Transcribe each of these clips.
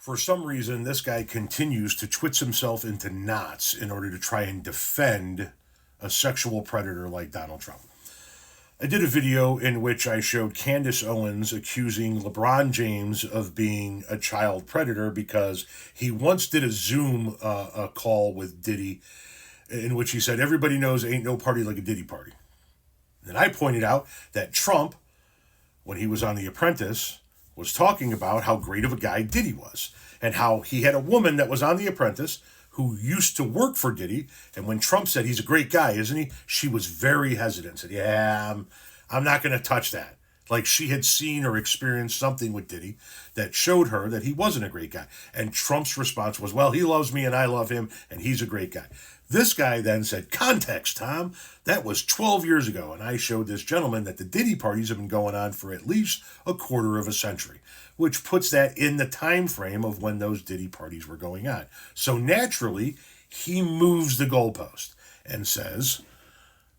For some reason, this guy continues to twitch himself into knots in order to try and defend a sexual predator like Donald Trump. I did a video in which I showed Candace Owens accusing LeBron James of being a child predator because he once did a Zoom call with Diddy in which he said, everybody knows ain't no party like a Diddy party. And I pointed out that Trump, when he was on The Apprentice, was talking about how great of a guy Diddy was and how he had a woman that was on The Apprentice who used to work for Diddy. And when Trump said he's a great guy, isn't he? She was very hesitant. Said, yeah, I'm not going to touch that. Like she had seen or experienced something with Diddy that showed her that he wasn't a great guy. And Trump's response was, well, he loves me and I love him and he's a great guy. This guy then said, context, Tom, that was 12 years ago. And I showed this gentleman that the Diddy parties have been going on for at least a quarter of a century, which puts that in the time frame of when those Diddy parties were going on. So naturally, he moves the goalpost and says,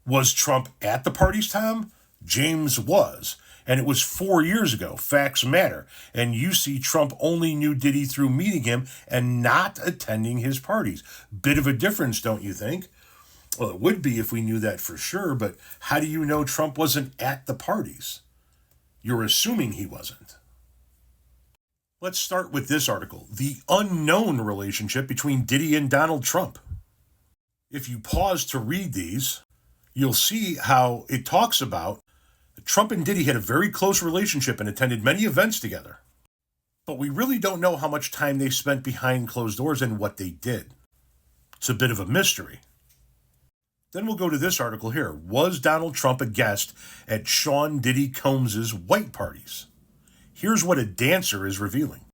was Trump at the parties, Tom? James was. And it was 4 years ago. Facts matter. And you see Trump only knew Diddy through meeting him and not attending his parties. Bit of a difference, don't you think? Well, it would be if we knew that for sure, but how do you know Trump wasn't at the parties? You're assuming he wasn't. Let's start with this article, The Unknown Relationship Between Diddy and Donald Trump. If you pause to read these, you'll see how it talks about Trump and Diddy had a very close relationship and attended many events together. But we really don't know how much time they spent behind closed doors and what they did. It's a bit of a mystery. Then we'll go to this article here. Was Donald Trump a guest at Sean Diddy Combs' white parties? Here's what a dancer is revealing.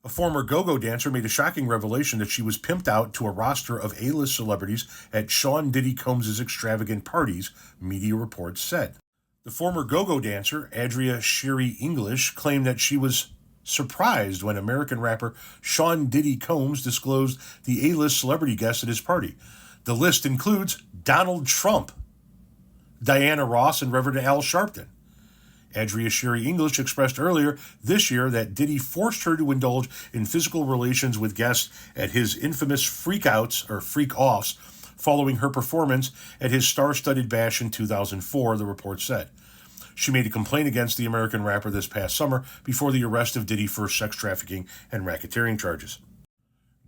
A former go-go dancer made a shocking revelation that she was pimped out to a roster of A-list celebrities at Sean Diddy Combs' extravagant parties, media reports said. The former go-go dancer, Adria Sherry English, claimed that she was surprised when American rapper Sean Diddy Combs disclosed the A-list celebrity guests at his party. The list includes Donald Trump, Diana Ross, and Reverend Al Sharpton. Adria Sherry English expressed earlier this year that Diddy forced her to indulge in physical relations with guests at his infamous freak-outs or freak-offs following her performance at his star-studded bash in 2004, the report said. She made a complaint against the American rapper this past summer before the arrest of Diddy for sex trafficking and racketeering charges.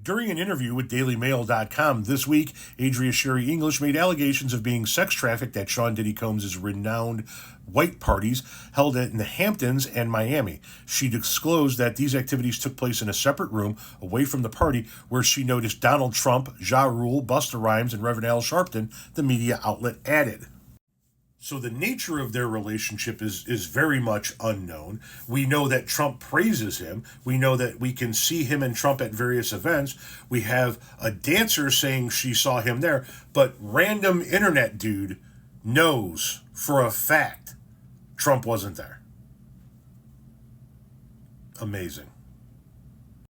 During an interview with DailyMail.com this week, Adria Sherry English made allegations of being sex trafficked at Sean Diddy Combs' renowned white parties held in the Hamptons and Miami. She disclosed that these activities took place in a separate room away from the party where she noticed Donald Trump, Ja Rule, Busta Rhymes, and Reverend Al Sharpton, the media outlet added. So the nature of their relationship is very much unknown. We know that Trump praises him. We know that we can see him and Trump at various events. We have a dancer saying she saw him there, but random internet dude knows for a fact Trump wasn't there. Amazing.